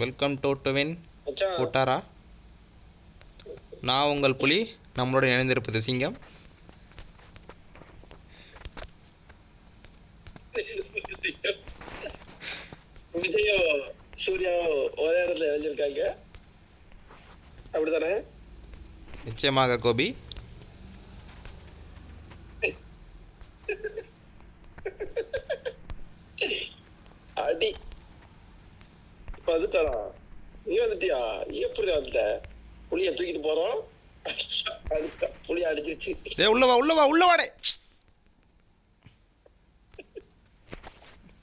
Welcome to twin மச்சான் கூட்டாரா. நான் உங்கள் புலி, நம்மளோட இணைந்திருப்பது சிங்கம். விஜயும் சூர்யாவும் ஒரே இடத்துல இணைஞ்சிருக்காங்க, அப்படித்தானே? நிச்சயமாக கோபி. அடி இப்ப வந்துட்டானா? நீ வந்துட்டியா? எப்படி வந்துட்ட? புளிய தூக்கிட்டு போறோம். அடிச்சுட்டான், புளிய அடிச்சிருச்சு. உள்ளவாடே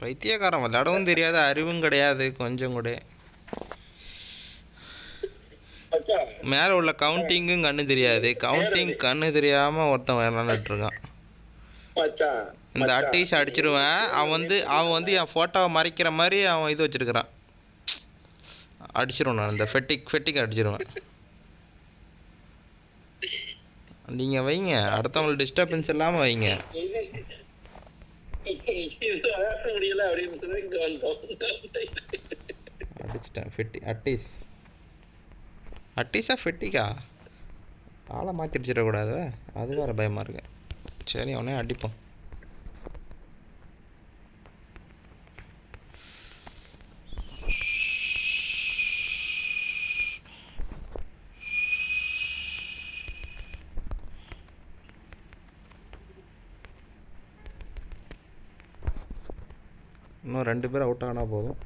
பைத்தியக்காரன். விளையாடவும் தெரியாது, அறிவும் கிடையாது கொஞ்சம் கூட. மேலே உள்ள கவுண்டிங்கும் கண்ணு தெரியாது. கவுண்டிங் கண்ணு தெரியாமல் ஒருத்தன் விளையாண்டுட்டு இருக்கான். இந்த அட்டீஸ் அடிச்சிருவேன். அவன் வந்து என் ஃபோட்டோவை மறைக்கிற மாதிரி அவன் இது வச்சிருக்கிறான். அடிச்சிருவேன் நான். இந்த ஃபெட்டிக் அடிச்சிருவேன். நீங்கள் வைங்க, அடுத்தவங்களுக்கு டிஸ்டர்பன்ஸ் இல்லாமல் வைங்க. அடிச்சிட்டேன். அட்டீஸா ஃபெட்டிக்கா ஆளை மாற்றி அடிச்சிடக்கூடாது, அது வேறு பயமாக இருக்கு. சரி, அவனே அடிப்போம். இன்னும் 2 பேர் அவுட் ஆனால் போதும்.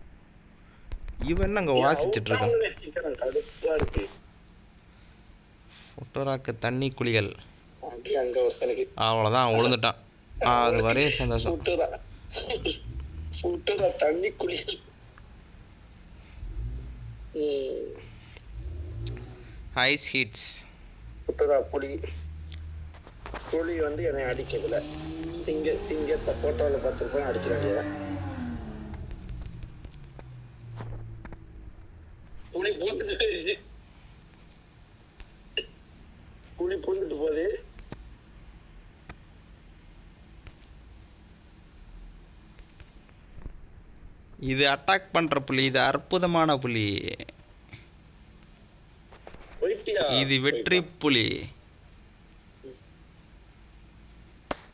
இவன் அங்கே வாசிச்சுட்டு இருக்கான். ஃபோட்டோராக்கு தண்ணி குளிகள். அவ்வளோதான், விழுந்துட்டான். அது வரையும் சந்தோஷம். தண்ணி குளிகள். ஐஸ் ஹீட்ஸ். புலி புலி வந்து என்னை அடிக்கிறதுல திங்கத்தை போட்டோவில் பார்த்துருப்பேன், அடிச்சிட வேண்டியதான். புலி பூந்துட்டு போகுது. இது அட்டாக் பண்ற புலி, இது அற்புதமான புலி, இது வெற்றி புலி.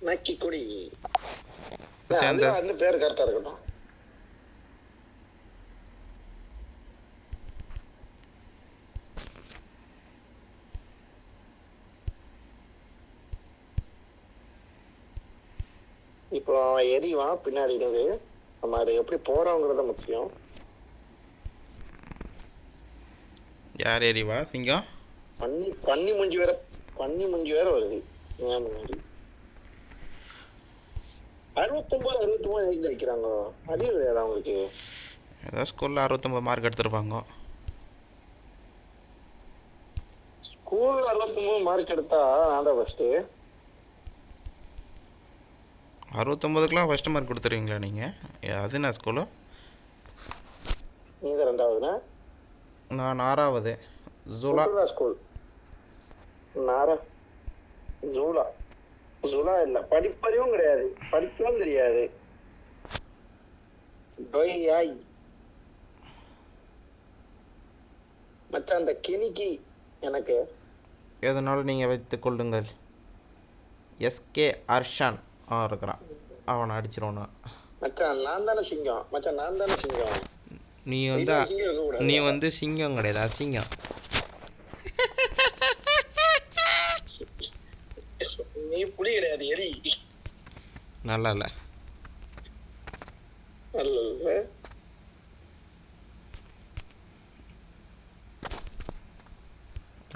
நக்கி கொடி அந்த பேர் கரெக்டா இருக்கட்டும். இப்போ அவன் எரிவான் பின்னாடி இருந்து, நம்ம அதை எப்படி போறோங்கிறத முக்கியம். யார் எரிவா? சிங்கம். பன்னி முஞ்சி வேற வருது முன்னாடி. 69 வைக்கிறாங்க. அடி இல்லையா அவங்களுக்கு? ஏதோ ஸ்கூல்ல 69 மார்க் எடுத்திருப்பாங்க. ஸ்கூல்ல 69 மார்க் எடுத்தா நான் தான் ஃபர்ஸ்ட். 69க்குலாம் ஃபர்ஸ்ட் மார்க் கொடுத்துருவீங்களா நீங்கள்? அது என்ன ஸ்கூலு? நீங்கள் 2ஆவதுண்ணா? நான் 6ஆவது. ஜூலா ஸ்கூல். ஜூலா இல்லை, படிப்பறிவும் கிடையாது, படிக்கவும் தெரியாது. மற்ற அந்த கிணிக்கி எனக்கு எதனாலும் நீங்கள் வைத்து கொள்ளுங்கள். எஸ்கே அர்ஷான் இருக்கிறான், அவனை அடிச்சிருவான். மச்சான் நான் தானே சிங்கம். நீ வந்து சிங்கம் கிடையாது, அசிங்கம். நீ புலி கிடையாது, எலி. நல்லா இல்லை.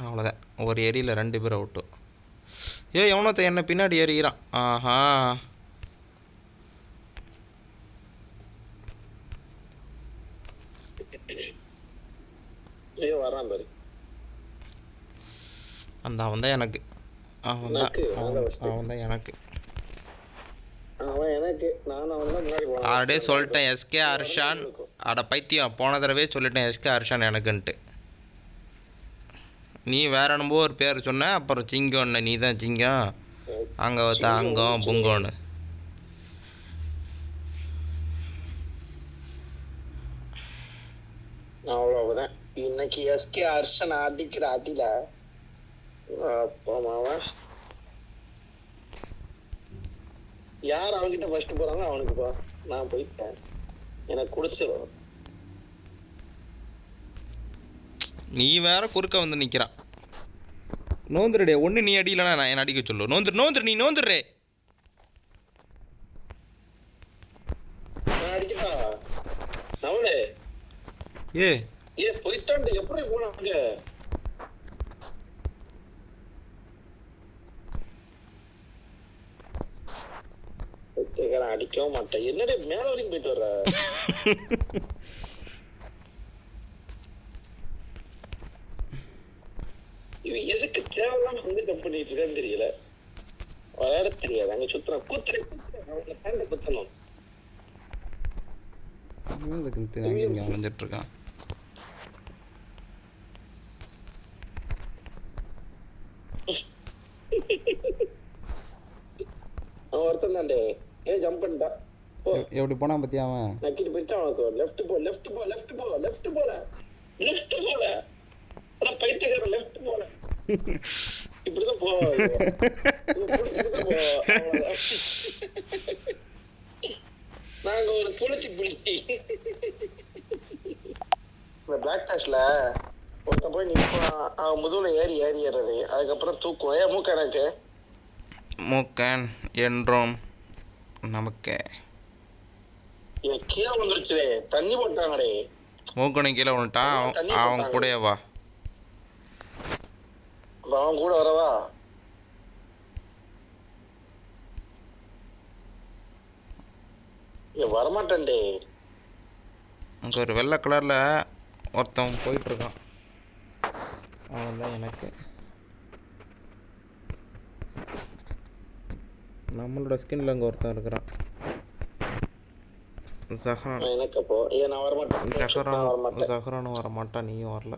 அவ்வளோதான், ஒரு ஏரியில் 2 பேர் அவுட்டு. எவனோ என்ன பின்னாடி ஏறிக்கிறான். ஆஹா, வரான் பாரு. அவன் தான் எனக்கு. அவன் தான் எனக்கு. அப்படியே சொல்லிட்டேன் எஸ்கே அர்ஷான். அட பைத்தியம், போன தடவை சொல்லிட்டேன் எஸ்கே அர்ஷான் எனக்குன்ட்டு. நீ வேற என்னமோ ஒரு பேர் சொன்ன, அப்புறம் சிங்கம்னு. நீ தான் சிங்கம், அங்கே அங்கம் புங்கோன்னு. அவ்வளவுதான். இன்னைக்கு எஸ்கே அர்ஷன் அடிக்கிற அடியில அப்பாமாவா யார் அவன்கிட்ட ஃபர்ஸ்ட் போறாங்க அவனுக்கு போ. நான் போயிட்டேன், எனக்கு குடிச்சிடும். நீ வேற குறுக்க வந்து நிற்கிறான். நோந்துருடே, ஒன்று நீ அடியிலனா நான் என்ன அடிக்க சொல்லு. நோந்துரு நீ நோந்துடுறே. நான் அடிக்கட்டா நவளே? ஏ போயிட்டாண்டு எப்படி போனாங்க? அடிக்கவும் மாட்டேன். என்னடே மேல வரைக்கும் போயிட்டு வர்ற? இவன் எதுக்கு தேவையில்லாம வந்து ஜம்ப் பண்ணிட்டு இருக்கான்னு தெரியல. விளையாட தெரியாது. அங்க சுத்துறான். அவங்களை தாண்டி குத்தணும். வந்துட்டு இருக்கான். அவன் ஒருத்தன் தாண்டே. ஜம்ப் பண்ணிட்டான். எப்படி போனா பத்தியா அவன்? நக்கிட்டு போயிட்டு அவனுக்கு லெஃப்ட் போ லெஃப்ட் போ லெஃப்ட் போ லெஃப்ட் போல லெஃப்ட் போல. ஆனா பைத்தியக்காரன் லெஃப்ட் போல. இப்படிதான் போவாங்க. நாங்க ஒரு புளிச்சி இந்த பிளாக் டாஷ்ல ஒருத்தன் போய் நிற்பான். அவன் முதுகுல ஏறி ஏறுறது, அதுக்கப்புறம் தூக்குவோம். மூக்க எனக்கு மூக்கன் என்றோம் நமக்கு கீழே வந்துருச்சுடே. தண்ணி போட்டாங்கடே. மூக்கனை கீழே விழுட்டான். அவன் கூட வா. அவன் கூட வரவா? வரமாட்டேன்டே. அங்கே ஒரு வெள்ளை கலரில் ஒருத்தன் போயிட்டுருக்கான். அவன் தான் எனக்கு. நம்மளோட ஸ்கின்ல அங்கே ஒருத்தன் இருக்கிறான். ஜஹரானும் வரமாட்டான், நீயும் வரல.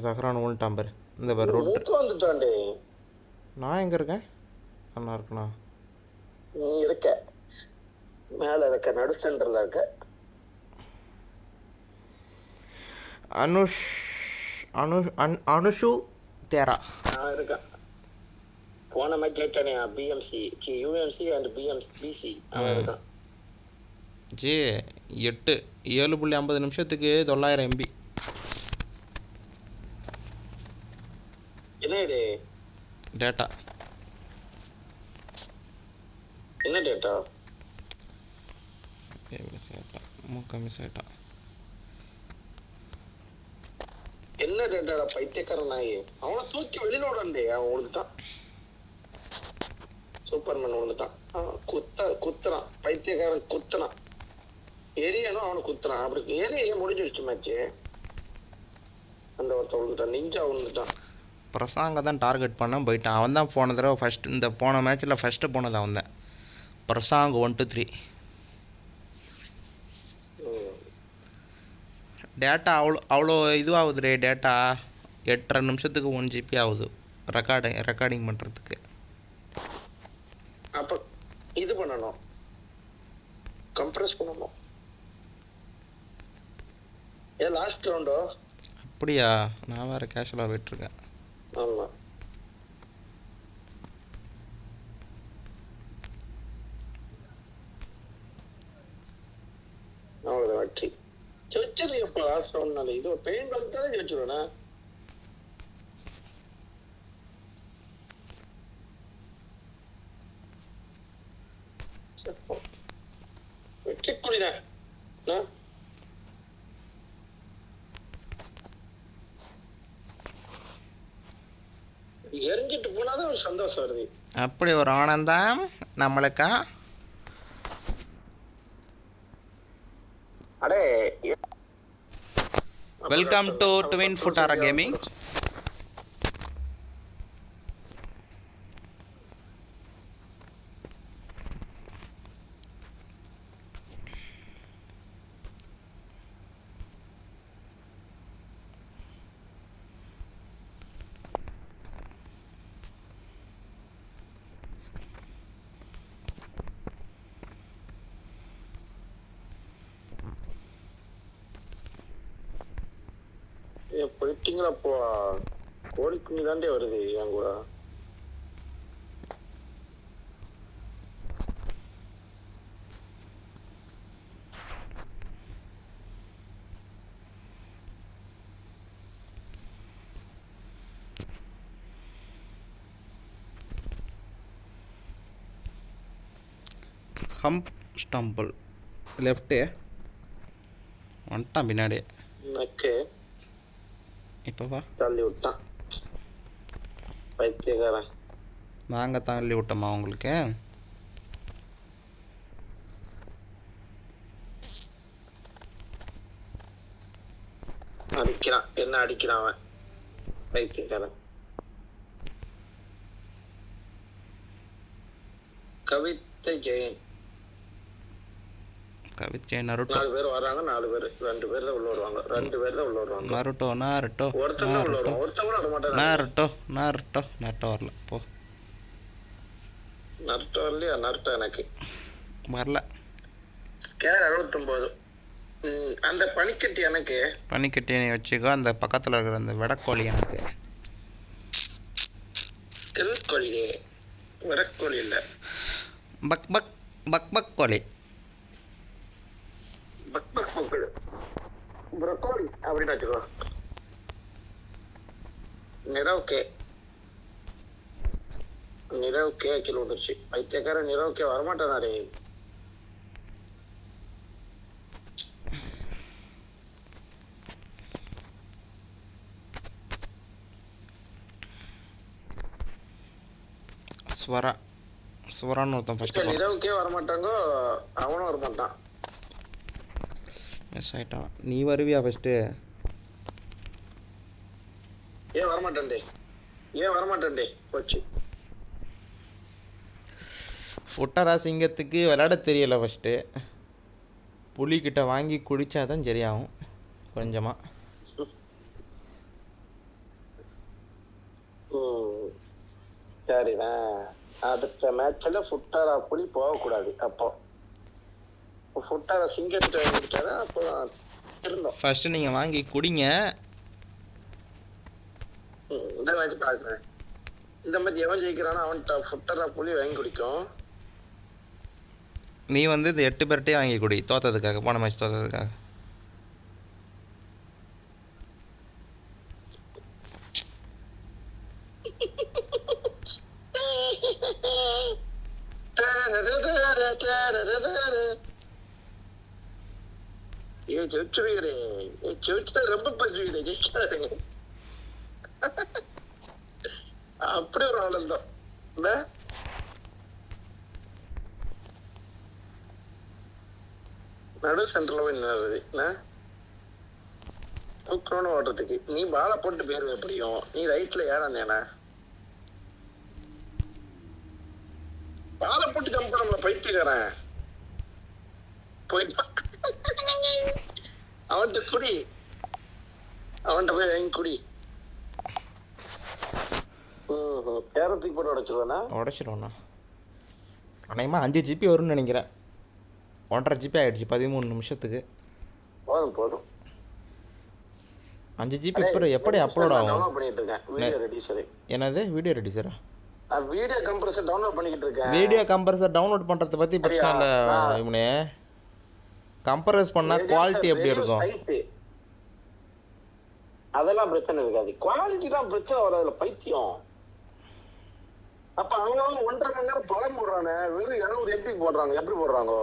ஜஹரான் விழுட்டான் பாரு. இந்த பாரு ரோட்டு வந்துட்டான்டே. நான் எங்கே இருக்கேன்? நல்லா இருக்கணா? நீ இருக்க மேல இருக்க, நடு சென்டர்ல இருக்க. அனுஷு தேரா இருக்கா? போன மேட்ச் கேட்டானே பிஎம்சி யூஎம்சி அண்ட் பிசி அவன் இருக்கான். ஜி 7.50 நிமிஷத்துக்கு 900 MB. என்ன டேட்டா? என்ன டேட்டா? மிஸ் ஆயிட்டான். என்ன டேட்டா? பைத்தியக்காரன் நாய். அவனை தூக்கி வெளியில விடண்டே. அவன் விழுந்துட்டான். சூப்பர்மேன் விழுந்துட்டான். குத்துறான் பைத்தியக்காரன். குத்துறான் எரியணும், அவனை குத்துறான். அப்படி ஏரிய முடிஞ்சிருச்சு மேட்ச்சு. அந்த ஒருத்தன் விழுந்துட்டான். நிஞ்சா விழுந்துட்டான். பிரசாங்க தான் டார்கெட் பண்ண போயிட்டான். அவன் தான் போன தடவை ஃபஸ்ட், இந்த போன மேட்ச்சில் ஃபஸ்ட்டு போனது அவன் தான். பிரசாங் 1 2 3. டேட்டா அவ்வளோ இதுவாகுதுரே. டேட்டா 8.5 நிமிஷத்துக்கு 1 GB ஆகுது ரெக்கார்டிங் பண்ணுறதுக்கு. அப்போ இது பண்ணணும், கம்ப்ரஸ் பண்ணணும். லாஸ்ட் ரவுண்டோ? அப்படியா? நான் வேறு கேஷுவலாக போயிட்டுருக்கேன். ஆமாம். அவ்வளோதான் வெற்றி. ஜெயிச்சிரு. எப்போ லாஸ்ட் ரவுண்ட்னால இது ஒரு பெயின் வந்துட்டாலே ஜெயிச்சிருவேண்ணா. வெற்றி குடிதான். எரிஞ்சிட்டு போனாதான் ஒரு சந்தோஷம் வருது. அப்படி ஒரு ஆனந்தம் நம்மளுக்கா? அடே வெல்கம் டு ட்வின் ஃபுட்டாரா கேமிங். போயிட்டீங்களா அப்போ கோழி குஞ்சு தாண்டே வருது என் கூட. ஹம்ப் ஸ்டம்பிள் லெஃப்ட்டு வந்துட்டான் பின்னாடி. நக்கு இப்போ வா. தள்ளி விட்டான் பைத்தியக்காரன். நாங்கள் தள்ளி விட்டோமா உங்களுக்கு? அடிக்கிறான், என்ன அடிக்கிறான் அவன் பைத்தியக்காரன். கவிதை ஜெயன் நருட்டோ 4 பேர் வராங்க. 4 பேர் 2 பேர் தான் உள்ள வருவாங்க. 2 பேர் தான் உள்ள வருவாங்க. நருட்டோ ஒருத்தன் தான் உள்ள வருவான். ஒருத்தன் கூட வர மாட்டான். நருட்டோ வரல போ. நருட்டோ வரலையா? நருட்டோ எனக்கு வரல. ஸ்கேர் 69. அந்த பனிக்கட்டி எனக்கு. பனிக்கட்டி நீ வச்சுக்கோ. அந்த பக்கத்தில் இருக்கிற அந்த விடக்கோழி எனக்கு. கோழி விடக்கோழி இல்லை, பக் பக் பக் பக் கோழி. ப்ரொக்கோலி அப்படின்னு வச்சுக்கோ. நிரவ் கே கிலோ வந்துருச்சு. பைத்தியக்காரன் நிரவ் கே வரமாட்டானே. ஸ்வரான்னு ஒருத்தன் ஃபர்ஸ்ட் நிரவுக்கே வரமாட்டாங்க. அவனும் வரமாட்டான். மிஸ் ஆகிட்டான். நீ வருவியா ஃபஸ்ட்டு? ஏன் வரமாட்டேன்டே போச்சு. ஃபுட்டரா சிங்கத்துக்கு விளையாட தெரியலை ஃபஸ்ட்டு. புலிக்கிட்ட வாங்கி குடித்தாதான் சரியாகும் கொஞ்சமாக. சரிதான். அடுத்த மேட்ச்ல ஃபுட்டரா புலி போகக்கூடாது. அப்போ ஃபுட்டரா சிங்கத்தை வாங்கிட்டாதான் அப்போ இருந்தோம். ஃபஸ்ட்டு நீங்கள் வாங்கி குடிங்க. இந்த மேட்ச் பார்க்குறேன். இந்த மேட்ச் எவன் ஜெயிக்கிறானோ அவன்கிட்ட ஃபுட்டரா புலி வாங்கி குடிக்கும். நீ வந்து இந்த 8 பேர்கிட்டே வாங்கி குடி. தோத்ததுக்காக, போன மேட்ச் தோத்ததுக்காக. ரொம்ப பசுவீடு ஜெயிக்காது. அப்படி ஒரு ஆனந்தம். நடு சென்டர்ல போய் நின்றது தூக்கணும்னு ஓடுறதுக்கு. நீ பாலை போட்டு போயிருவ. எப்படியும் நீ ரைட்ல ஏடானேனா பாலை போட்டு ஜம்ப் பண்ண பைத்தியக்காரன். போயிட்டு அவன்கிட்ட குடி, அவன்கிட்ட போய் வாங்கி குடி. பேரத்துக்கு போட்டு உடைச்சிருவேண்ணா. அநேகமாக 5 GB வரும்னு நினைக்கிறேன். 1.5 GB ஆகிடுச்சு 13 நிமிஷத்துக்கு. போதும் 5 GB எப்படி அப்லோட் ஆகும்? பண்ணிட்டு இருக்கேன் வீடியோ ரெடியூசர். என்னது வீடியோ ரெடியூசரா? வீடியோ கம்ப்ரஸர் டவுன்லோட் பண்ணிக்கிட்டு இருக்கேன். வீடியோ கம்ப்ரஸர் டவுன்லோட் பண்ணுறத பற்றி பிரச்சனை இல்லை இவனே. கம்ப்ரஸ் பண்ணால் குவாலிட்டி எப்படி இருக்கும்? அதெல்லாம் பிரச்சனை இருக்காது. குவாலிட்டி தான் பிரச்சனை வராதுல பைத்தியம். அப்ப அவங்க 1.5 மணி நேரம் படம் போடுறானே, வெறும் 700 MP போடுறாங்க. எப்படி போடுறாங்க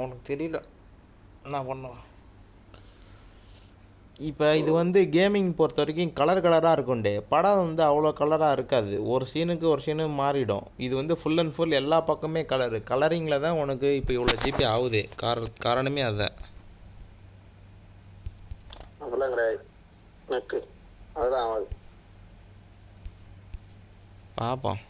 உனக்கு தெரியல. என்ன பண்ணுவோம் இப்போ இது வந்து கேமிங் பொறுத்த வரைக்கும் கலராக இருக்கும்டே. படம் வந்து அவ்வளோ கலராக இருக்காது. ஒரு சீனுக்கு ஒரு சீனு மாறிடும். இது வந்து ஃபுல் அண்ட் ஃபுல் எல்லா பக்கமே கலரிங்கில் தான் உனக்கு இப்போ இவ்வளோ GB ஆகுது. காரணமே அதுதான். அதெல்லாம் கிடையாது எனக்கு. அதுதான் ஆகுது. பார்ப்போம்.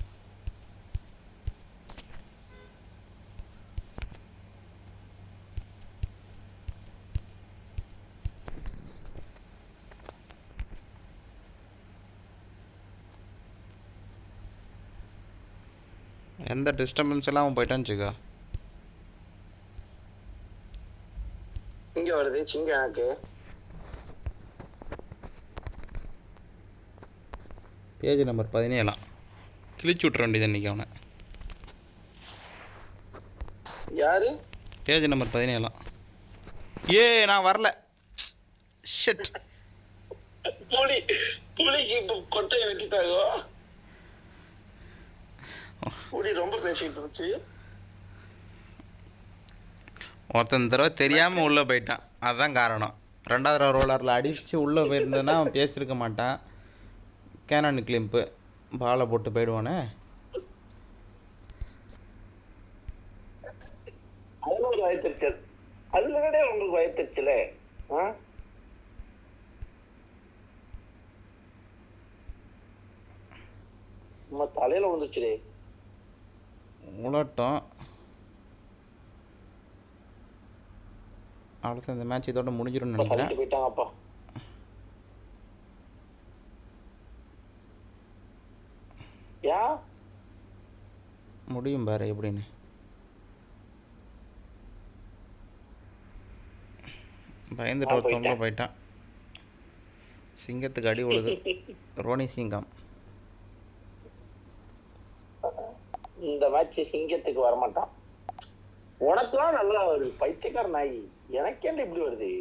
எந்த டிஸ்டர்பன்ஸ் எல்லாம் போயிட்டான்னு வச்சுக்கோ. இங்கே வருது சிங்க எனக்கு. Page number 17. கிழிச்சு விட்ற வேண்டியது இன்றைக்கி அவனை. யாரு? Page number 17. நான் வரல. ஷிட். புலிக்கு இப்போ கொட்டையை வெட்டிட்டாங்க. புலி ரொம்ப பேசிட்டு இருந்துச்சு. ஒருத்தன் தடவை தெரியாமல் உள்ளே போயிட்டான், அதுதான் காரணம். 2வது ரோலரில் அடித்து உள்ளே போயிருந்தேன்னா அவன் பேசியிருக்க மாட்டான். கேனான் கிளிம்பு பாலை போட்டு போயிடுவானே. அவனுக்கு வயத்திருச்சல், அதுல விட உங்களுக்கு வயத்திருச்சல. நம்ம தலையில வந்துச்சுடே. உலட்டம். அடுத்து இந்த மேட்ச் இதோட முடிஞ்சிடும்னு நினைக்கிறேன். போயிட்டாங்கப்பா. யா முடியும் பாரு எப்படின்னு. பயந்துட்டு ஒருத்தவங்கள போயிட்டான். சிங்கத்துக்கு அடி விழுது. ரோனி சிங்கம். இந்த மேட்ச் சிங்கத்துக்கு வரமாட்டான். உனக்குலாம் நல்லா வருது பைத்தியக்கார நாய். எனக்கேண்ட இப்படி வருது?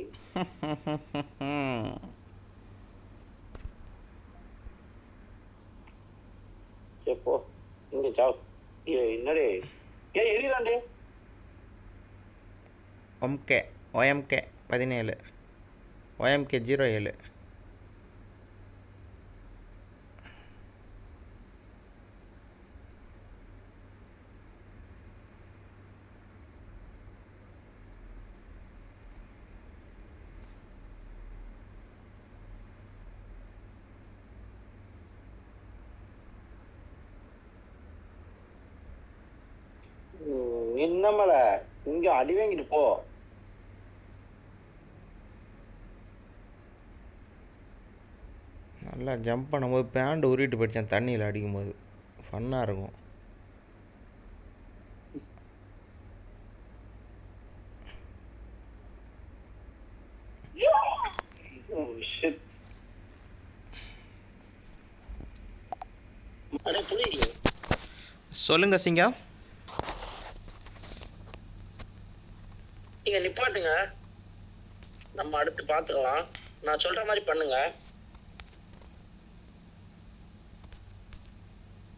எப்போ இங்க சாவ் என்னடே எரியிறாண்டே. OMK 17 OMK 07. என்னமல இங்க அடி வாங்கிட்டு போ. நல்லா ஜம்ப் பண்ணும்போது பேண்ட் உருவிட்டு போயிடுச்சேன். தண்ணியில் அடிக்கும்போது ஃபன்னாக இருக்கும். சொல்லுங்க சிங்கம். நீங்க நிப்பாட்டுங்க, நம்ம அடுத்து பாத்துக்கலாம். நான் சொல்ற மாதிரி பண்ணுங்க.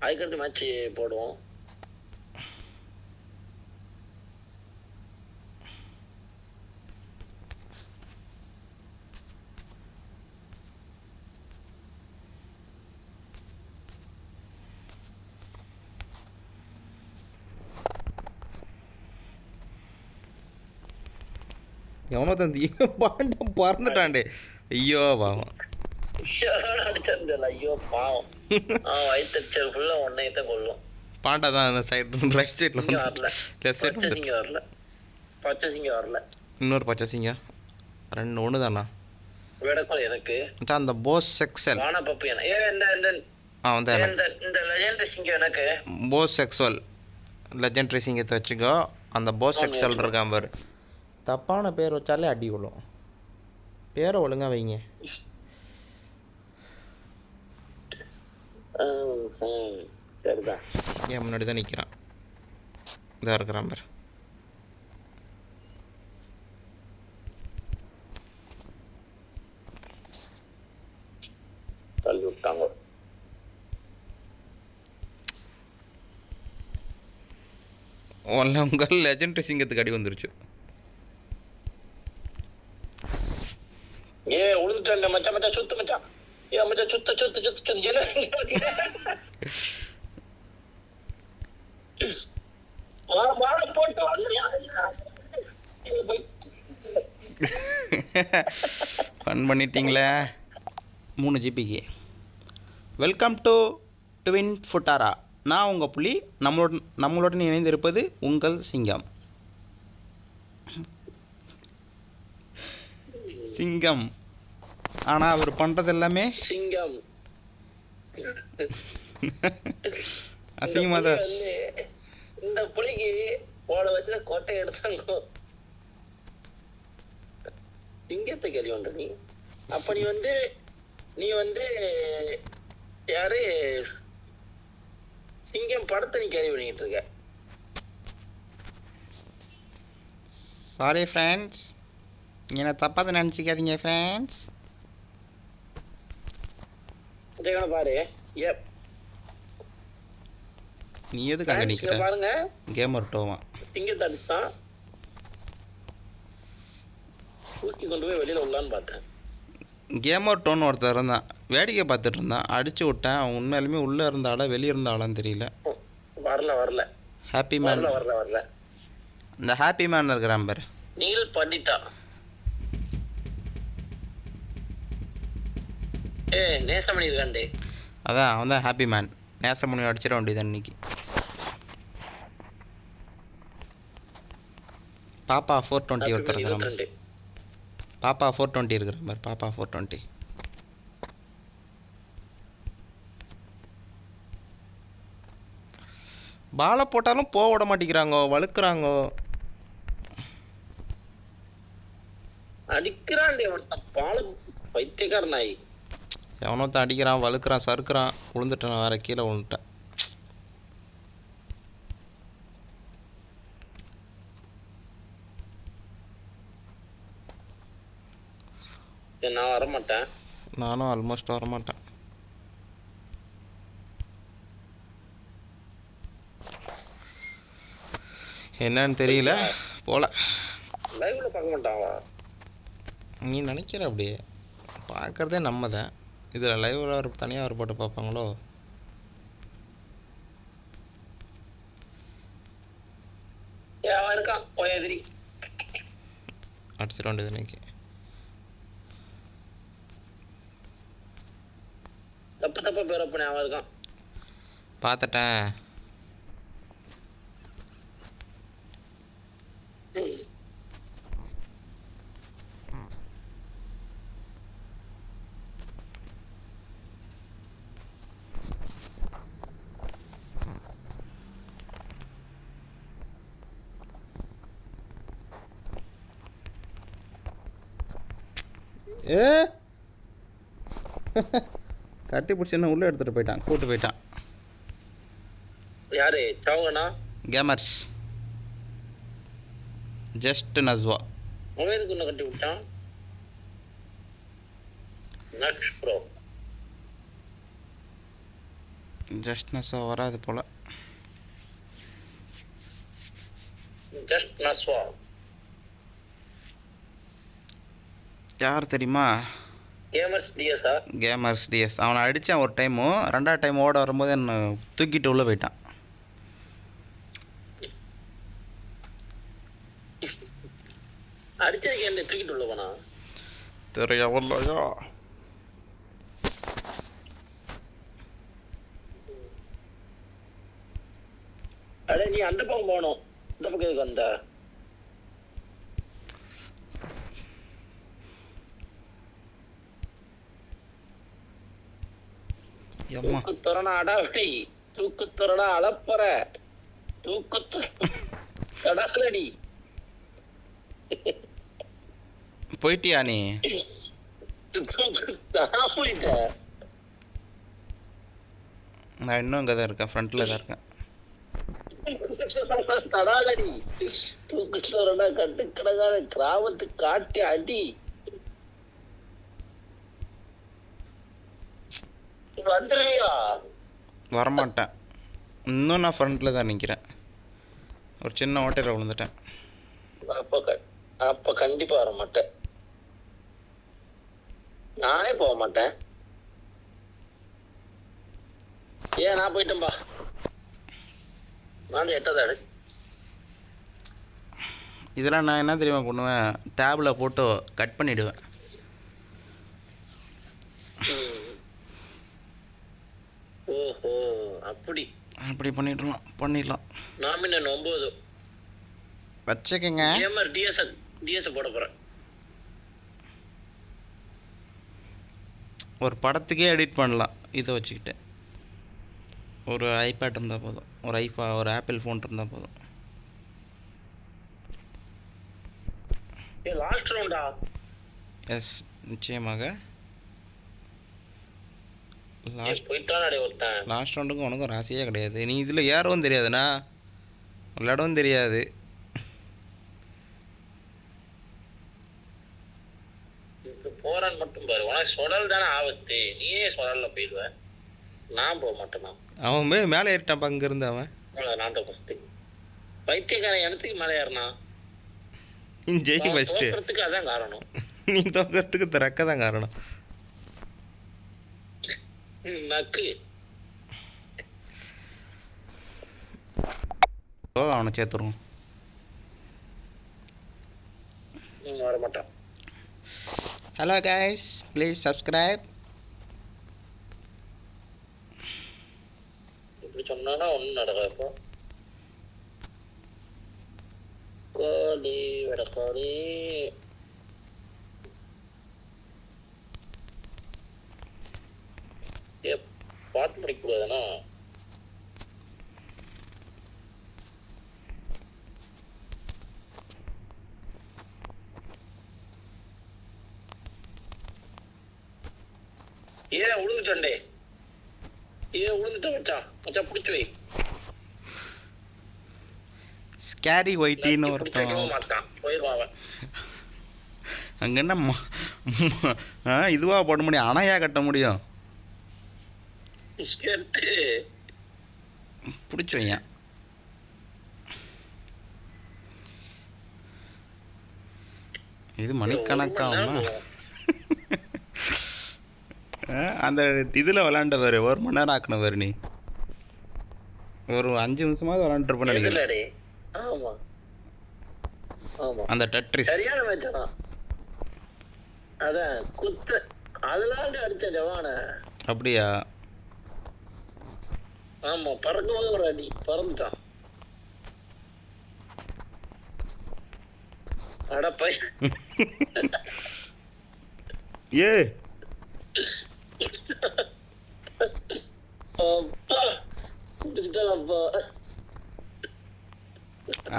அதுக்கடுத்து மேட்ச் போடுவோம். எவனோ தந்தி பாண்டம் பறந்துட்டான்டே. ஐயோ பாவம். ஐயோ பாவம். வயிற்றுச்சல் ஃபுல்லா ஒன்னையத்தான் கொள்ளும். பாண்டா தான் அந்த சைடு ரைட் சைடில் வந்து வரல. லெஃப்ட் சைடு சிங்க வரல. பச்சை சிங்க வரல. இன்னொரு பச்சை சிங்கம் 2 ஒன்று தானா? விடக்கோள் எனக்கு அந்த போஸ் செக்ஸல் வானா பப்பு எனக்கு. இந்த லெஜெண்டரி சிங்கம் எனக்கு. போஸ் செக்ஸுவல் லெஜெண்டரி சிங்கத்தை வச்சுக்கோ. அந்த போஸ் செக்ஸல் இருக்கான் பாரு, தப்பான பேர் வச்சாலே அடி விழும். பேரை ஒழுங்கா வைங்க. சரிதான். ஏன் முன்னாடி தான் நிற்கிறான். இதாக இருக்கிறான் பாரு. தள்ளி விட்டாங்க. உங்கள் லெஜெண்டரி சிங்கத்துக்கு அடி வந்துருச்சு. உழுதுட்டான் மச்சான். மச்சான் சுத்து மச்சான். மச்சான் சுத்த சுத்து சுத்து சுத்து. போட்டு ஃபன் பண்ணிட்டீங்களே 3 ஜிபிக்கு. வெல்கம் டு ட்வின் ஃபுட்டாரா. நான் உங்கள் புலி. நம்மளுடன் இணைந்திருப்பது உங்கள் சிங்கம். சிங்கம். ஆனால் அவர் பண்ணுறது எல்லாமே சிங்கம். அசிங்கமாக தான். இந்த புலிக்கு ஓட வச்சு கோட்டை எடுத்தாங்க. சிங்கத்தை கேள்வி ஒன்று நீ. அப்ப நீ வந்து யாரு சிங்கம் படத்தை நீ கேள்வி பண்ணிட்டு இருக்க. சாரி ஃப்ரெண்ட்ஸ், என்ன தப்பாக நினச்சிக்காதீங்க ஃப்ரெண்ட்ஸ். பாரு நீ எதுக்கு அங்கே நிற்கிற? பாருங்க கேமர் டோவா சிங்கத்தை அடிச்சுதான் தூக்கி கொண்டு போய் வெளியில உள்ளான்னு பார்த்தேன். கேமர் டோன் ஒருத்தர் இருந்தான், வேடிக்கை பார்த்துட்டு இருந்தான், அடிச்சு விட்டேன். அவன் உண்மையாலுமே உள்ளே இருந்தாலும் வெளியே இருந்தாலும் தெரியல. வரல ஹாப்பி மேன் வரல. இந்த ஹாப்பி மேன் இருக்கிறான் பாரு, நீல் பண்ணிட்டா. நேசமணி இருக்காண்டே, அதான் அவன் தான் ஹாப்பி மேன். நேசமணி அடிச்சிட வேண்டியது இன்னைக்கு. பாப்பா 420 ஒருத்தர் இருக்கிறான். பாப்பா 420 இருக்கிறான் பாரு, பாப்பா 420. பாலை போட்டாலும் போக விட மாட்டேங்கிறாங்க, வழுக்குறாங்க. அடிக்கிறான்டே ஒருத்தன், பாலம் பைத்தியக்கார நாய். எவனொருத்தன் அடிக்கிறான், வழுக்குறான், சறுக்குறான். விழுந்துட்டேன், நான் வேற கீழே விழுந்துட்டேன். நான் வரமாட்டேன். நானும் ஆல்மோஸ்ட் வரமாட்டேன். என்னன்னு தெரியல, போல. லைவ்ல பார்க்க மாட்டாங்களா? நீ நினைக்கிற அப்படியே பார்க்குறதே நம்ம தான். இதில் லைவில் ஒரு தனியாக ஒரு போட்டு பார்ப்பாங்களோ? இருக்கான் எதிரி, அடிச்சிட வேண்டியது இன்னைக்கு. தப்பா பேர் பண்ணி அவன் இருக்கான். பார்த்துட்டேன். ஏ கட்டி பிடிச்சி உள்ளே எடுத்துகிட்டு போயிட்டான், கூப்பிட்டு போயிட்டான். யாரு சாவங்கண்ணா? Gamers just நஸ்வா. அவன் எதுக்கு ஒன்று கட்டி விட்டான்? Nuts bro. ஜஸ்ட் நஸ்வா வராது போல. ஜஸ்ட் நஸ்வா யார் தெரியுமா? கேமர்ஸ் டிஎஸ்ஆ? Gamers DS. அவனை அடித்தான் ஒரு டைமு, ரெண்டாவது டைம் ஓட வரும்போது என்னை தூக்கிட்டு உள்ளே போயிட்டான். அடிச்சதுக்கு என்ன தூக்கிட்டு உள்ள போனா? தெரியவில்லையா? அட நீ அந்த பக்கம் போகணும், இந்த பக்கம் எதுக்கு வந்த? தூக்கு துறனா அடாவடி, தூக்கு துறனா அளப்பற, தூக்கு கடலடி. போயிட்டியா நீ? போயிட்டேன். நான் இன்னும் அங்கே தான் இருக்கேன், ஃப்ரண்ட்டில் தான் இருக்கேன். தடாலடி, தூக்கு துறனா கட்டுக்கடகாத கிராமத்து காட்டி அடி. வந்துருவியா? வரமாட்டேன், இன்னும் நான் ஃப்ரண்ட்டில் தான் நிற்கிறேன். ஒரு சின்ன ஓட்டையில் விழுந்துட்டேன். அப்ப கண்டிப்பா வர மாட்டேன், நானே போக மாட்டேன். ஏன் நான் போயிட்டேன்பா, நான் 8வது. இதெல்லாம் நான் என்ன தெரியுமா பண்ணுவேன்? டேபில் போட்டு கட் பண்ணிவிடுவேன். ஓஹோ, அப்படி அப்படி பண்ணிடலாம். நாமினல் 9 வச்சுக்கங்க. கேமர் டிஎஸ் போட போறேன். ஒரு படத்துக்கே எடிட் பண்ணலாம் இதை வச்சுக்கிட்டு. ஒரு ஐபேட் இருந்தால் போதும், ஒரு ஆப்பிள் ஃபோன் இருந்தால் போதும். லாஸ்ட் ரவுண்டா? எஸ், நிச்சயமாக லாஸ்ட் போயிட்டானே ஒருத்தன். லாஸ்ட் ரவுண்டுக்கும் உனக்கும் ராசியே கிடையாது. நீ இதில் ஏறவும் தெரியாதுண்ணா, விளையாடவும் தெரியாது. போறான்னு மட்டும் பாரு. உனக்கு சொடல் தானே ஆபத்து. நீயே சொடல்ல போயிடுவ, நான் போக மாட்டேனா? அவன் போய் மேலே ஏறிட்டான்ப்பா இங்கேருந்து. அவன் நான் தான் ஃபஸ்ட்டு. பைத்தியக்காரன் எனத்துக்கு மேலே ஏறினா? நீ ஜெய் ஃபஸ்ட்டு. தோக்கிறதுக்கு அதான் காரணம். நீ தோக்கிறதுக்கு திறக்க தான் காரணம். நக்கு அவனை சேர்த்துருவோம். வர மாட்டான். Hello guys, please subscribe. இப்படி சொன்னா ஒன்றும் நடக்காது. இப்போ கோழி வடக்கோழி பாட்டு படிக்கக்கூடாதுன்னா ஏன் உழுந்துட்டே? ஏன் உழுந்துட்ட மச்சான்? மச்சான் பிடிச்சி வை. ஸ்கேரி ஒயிட்டின்னு ஒருத்தன் மாட்டான், போயிடுவான் அவன். அங்கே என்ன இதுவாக போட முடியும், அணையாக கட்ட முடியும். பிடிச்சி வையன். இது மணிக்கணக்காக அந்த இதில் விளாண்டவர் 1 மணி நேரம் ஆக்கினவர். நீ ஒரு 5 நிமிஷமாவது விளாண்டுருப்பேன்னு நினைக்கிறேன். அந்த டட்ரிஸ் சரியான மேட்சா. அதான் குத்த அதெல்லாம் அடிச்ச ஜவான. அப்படியா? ஆமா, பறக்கும்போது ஒரு அடி பறந்துட்டான். அடப்பை ஏ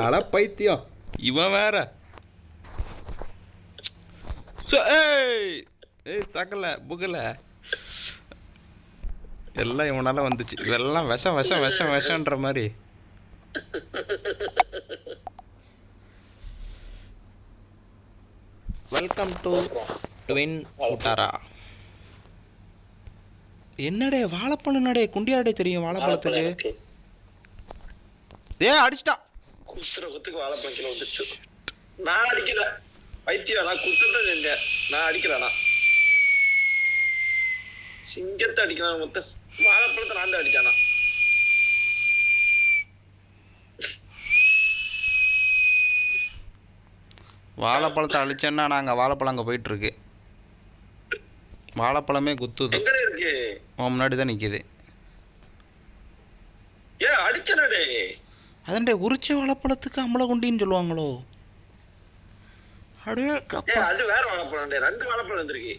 அட பைத்தியம் இவன் வேற. ஏய் சகல புகல எல்லாம் இவனால வந்துச்சு. இதெல்லாம் விஷம் விஷம் விஷம் விஷம்ன்ற மாதிரி. வெல்கம் டு ட்வின் ஃபுட்டாரா. என்னடே வாழைப்பழம், என்னடே குண்டியாடே தெரியும் வாழைப்பழத்துக்கு. ஏ அடிச்சிட்டான். குத்துற குத்துக்கு வாழைப்பழம் கிலோ வந்துச்சு. நான் அடிக்கல பைத்தியம், நான் குத்தத்தை செஞ்சேன். நான் அடிக்கலண்ணா, சிங்கத்தை அடிக்கலாம். மொத்த வாழைப்பழத்தை நான் தான் அடிச்சானா. வாழைப்பழத்தை அழிச்சேன்னா நாங்கள் வாழைப்பழம் அங்கே போயிட்டு இருக்கு. வாழைப்பழமே குத்துது. எங்கடே இருக்கு? முன்னாடி தான் நிற்கிது. ஏ அடிச்சனடே. அதன்டே உரிச்ச வாழைப்பழத்துக்கு அம்பளை குண்டின்னு சொல்லுவாங்களோ? அடே அது வேற வாழைப்பழம். 2 வாழைப்பழம் வந்துருக்கு.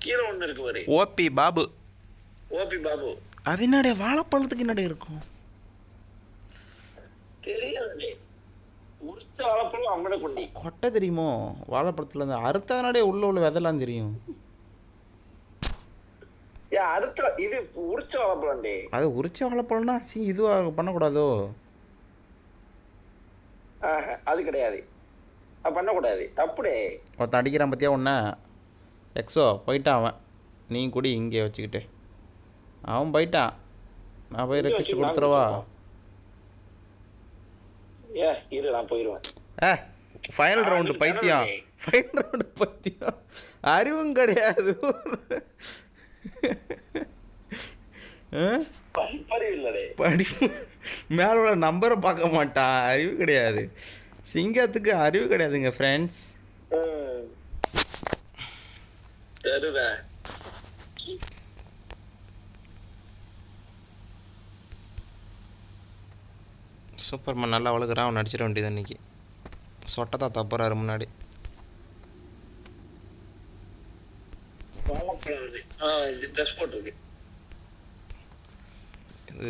கீழே ஒண்ணு இருக்கு பாரு. ஓபி பாபு. ஓபி பாபு. அது என்னடே வாழைப்பழத்துக்கு என்னடே இருக்கும்? தெரியாதுடே. உரிச்ச வாழைப்பழம் அம்பளை குண்டி. கொட்டை தெரியுமோ வாழைப்பழத்துல? இருந்து அறுத்ததுனாடே உள்ள விதெல்லாம் தெரியும். ஏ அறுத்த இது உரிச்ச வாழைப்பழம். அது உரிச்ச வாழைப்பழம்னா இதுவாக பண்ணக்கூடாதோ? அது கிடையாது, பண்ணக்கூடாது, தப்புடே. ஒருத்தன் அடிக்கிறான் பற்றியா ஒன்று. எக்ஸோ போயிட்டான் அவன். நீ கூடி இங்கே வச்சுக்கிட்டு. அவன் போயிட்டான். நான் போய் ரெக்வெஸ்ட் கொடுத்துருவா. இரு நான் போயிடுவேன். ஃபைனல் ரவுண்டு பைத்தியம். ஃபைனல் ரவுண்டு பைத்தியம். அறிவும் கிடையாது. படி மேலோட நம்பரை பார்க்க மாட்டான். அறிவு கிடையாது. சிங்கத்துக்கு அறிவு கிடையாதுங்க ஃப்ரெண்ட்ஸ். சூப்பர்மேன் நல்லா வளர்க்குறான். அவன் நடிச்சிட வேண்டியது இன்னைக்கு. சொட்டதான் தப்புறாரு முன்னாடி.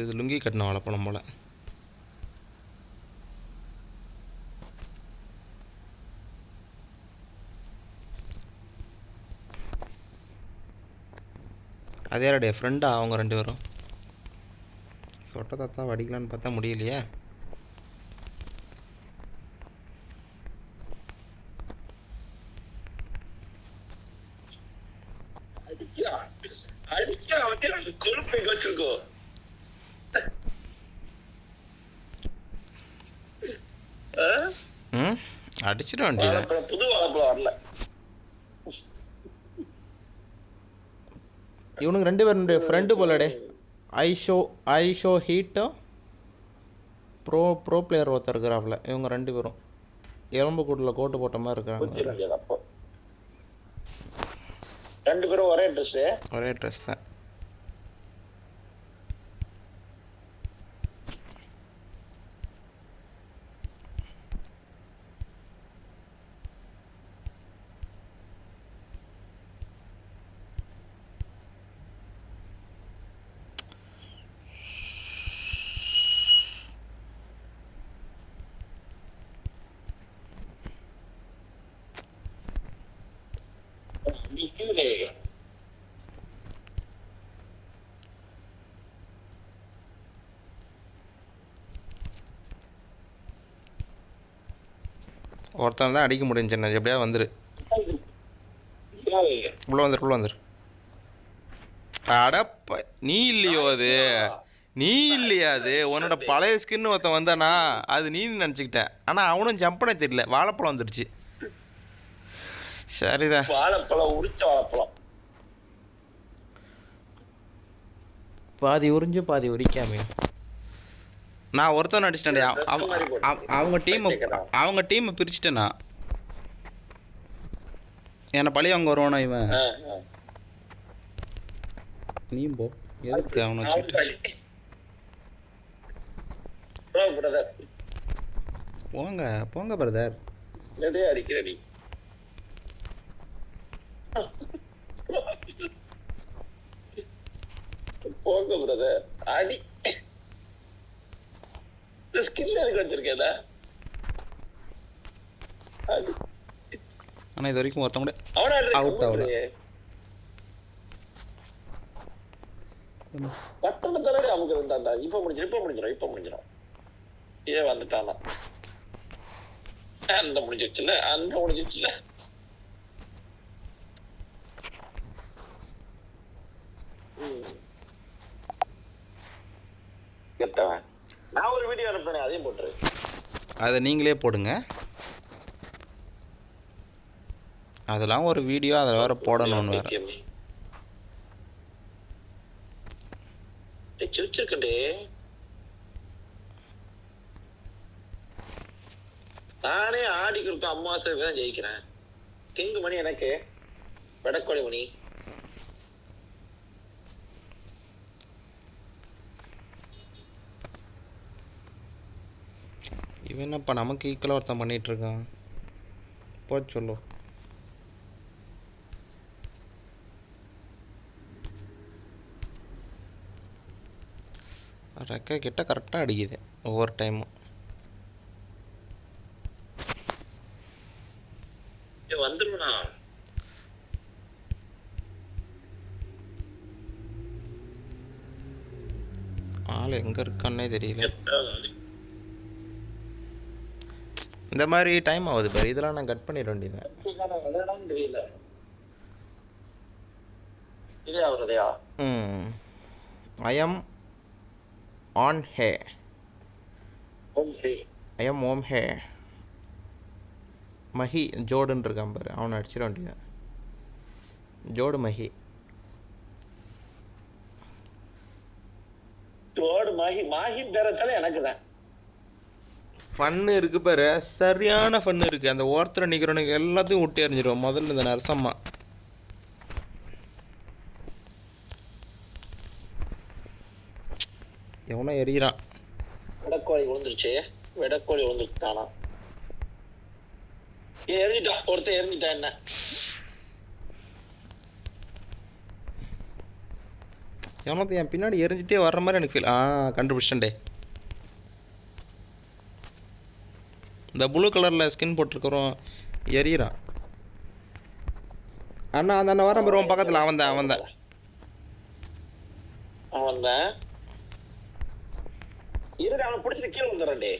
இது லுங்கி கட்டின வாழைப்பழம் போல. அதே யாருடைய ஃப்ரெண்டா அவங்க 2 பேரும்? சொட்ட தாத்தா வடிக்கலான்னு பார்த்தா முடியலையே. ம் அடிச்சிட வேண்டியது. புது வாழைப்பழம் வரல. இவனுக்கு 2 பேருடைய ஃப்ரெண்டு போலடே. ஐஷோ ஹீட்டோ ப்ரோ பிளேயர் ஒருத்தர் இருக்கிறாப்புல. இவங்க 2 பேரும் எலும்பு கூட்டில் கோட்டு போட்ட மாதிரி இருக்கிறாங்க. 2 பேரும் ஒரே ட்ரெஸ் தான். ஒருத்தன் தான் அடிக்க முடிஞ்சு. எப்படியா வந்துரு. உள்ள வந்துரு. அடப்ப நீ இல்லையோ அது? நீ இல்லையா அது? உன்னோட பழைய ஸ்கின் ஒருத்தன் வந்தானா அது நீ நினச்சிக்கிட்டேன். ஆனால் அவனும் ஜம்பனே தெரியல. வாழைப்பழம் வந்துருச்சு. சரிதான். வாழைப்பழம் உரிச்ச வாழைப்பழம். பாதி உறிஞ்சு பாதி உரிக்காமே. நான் ஒருத்தன் அடிச்சிட்டேன்டே. அவங்க டீமை பிரிச்சுட்டேனா? என்னை பழி அவங்க வருவானா இவன்? நீயும் போ. எதுக்கு அவனை போங்க பிரதர். அடிக்கிறடி போங்க பிரதர். அடி ஸ்கில் எதுக்கு வச்சிருக்கேன்? ஆனா இது வரைக்கும் ஒருத்தன் கூட அவுட் ஆகல. பட்டணத்தாலே நமக்கு இருந்தாண்டா. இப்ப முடிஞ்சிடும். இதே வந்துட்டானா? அந்த முடிஞ்சிருச்சுல. கெட்டவன். நான் ஒரு வீடியோ அனுப்புனேன், அதையும் போட்டுரு. அதை நீங்களே போடுங்க. அதெல்லாம் ஒரு வீடியோ அதை வேற போடணும்னு வேற. சிரிச்சிருக்கே. நானே ஆடிக்கு அம்மாவாசை தான் ஜெயிக்கிறேன். கிங்கு மணி எனக்கு வெடக்கோழி மணி. இவன் என்னப்பா நமக்கு ஈக்குவலாக ஒருத்தன் பண்ணிட்டு இருக்கான். போச்சு சொல்லு. ரெக்கை கிட்ட கரெக்டாக அடிக்குது ஒவ்வொரு டைமும். வந்துருவா. ஆள் எங்க இருக்கான்னே தெரியல. இந்த மாதிரி டைம் ஆகுது பாரு. இதெல்லாம் நான் கட் பண்ணிட வேண்டியது. I am on hey. I am ஓம் ஹே. மஹி ஜோடுன்னு இருக்கான் பாரு. அவனை அடிச்சிட வேண்டியதான். ஜோடு மஹி. ஃபன்னு இருக்கு பாரு. சரியான ஃபன்னு இருக்கு. அந்த ஓரத்தில் நிற்கிறவனுக்கு எல்லாத்தையும் விட்டு எறிஞ்சிடுவோம். முதல்ல இந்த நரசம்மா எவனோ எறிகிறான். வெடக்கோழி விழுந்துருச்சுட்டானா? எரிஞ்சிட்டான். ஒருத்தர் எரிஞ்சிட்டான். என்ன எவனத்தை என் பின்னாடி எரிஞ்சிட்டே வர்ற மாதிரி எனக்கு ஃபீல். கண்டுபிடிச்சேன்டே. இந்த ப்ளூ கலரில் ஸ்கின் போட்டிருக்கிறோம் எரியிறான். அண்ணா அந்த அண்ணன் வர பெறுவோம் பக்கத்தில். அவன் தான் அவன் தான் இருக்கு, அவனை பிடிச்சிட்டு கீழே வந்துடுறேன்டே.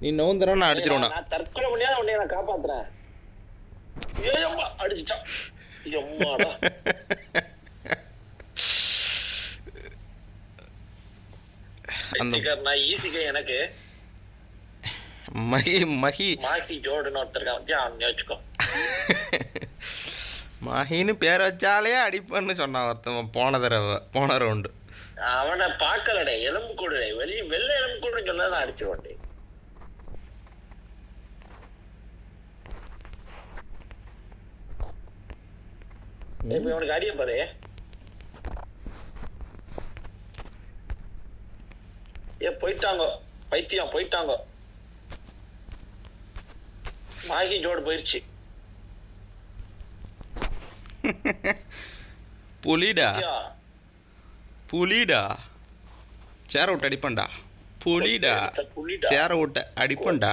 நீ நவுந்தரா நான் அடிச்சிருவேன். நான் தற்கொலை பண்ணியாத உன்னைய நான் காப்பாத்துறேன். ஏம்மா அடிச்சிட்டான். எம்மாடா. அந்த ஈஸிக்கே எனக்கு மகி மகி மாஹி ஜோடுன்னு ஒருத்தருக்கான் வந்து அவன் வச்சுக்கோ. மகின்னு பேர் வச்சாலே அடிப்பன்னு சொன்னான் ஒருத்தவன் போன ரவுண்டு. அவனை பார்க்கலடே, எலும்பு கூடு வெள்ளை எலும்பு கூடுன்னு சொன்னா நான் அடிச்சிருவேன்டே. இப்ப இவனுக்கு அடிய பாரு. போயிட்டாங்க பைத்தியம், போயிட்டாங்க. மாகி ஜோடு போயிருச்சு. புலிடா புலிடா, சேர விட்டு அடிப்பண்டா. புலிடா, சேர விட்டு அடிப்பண்டா.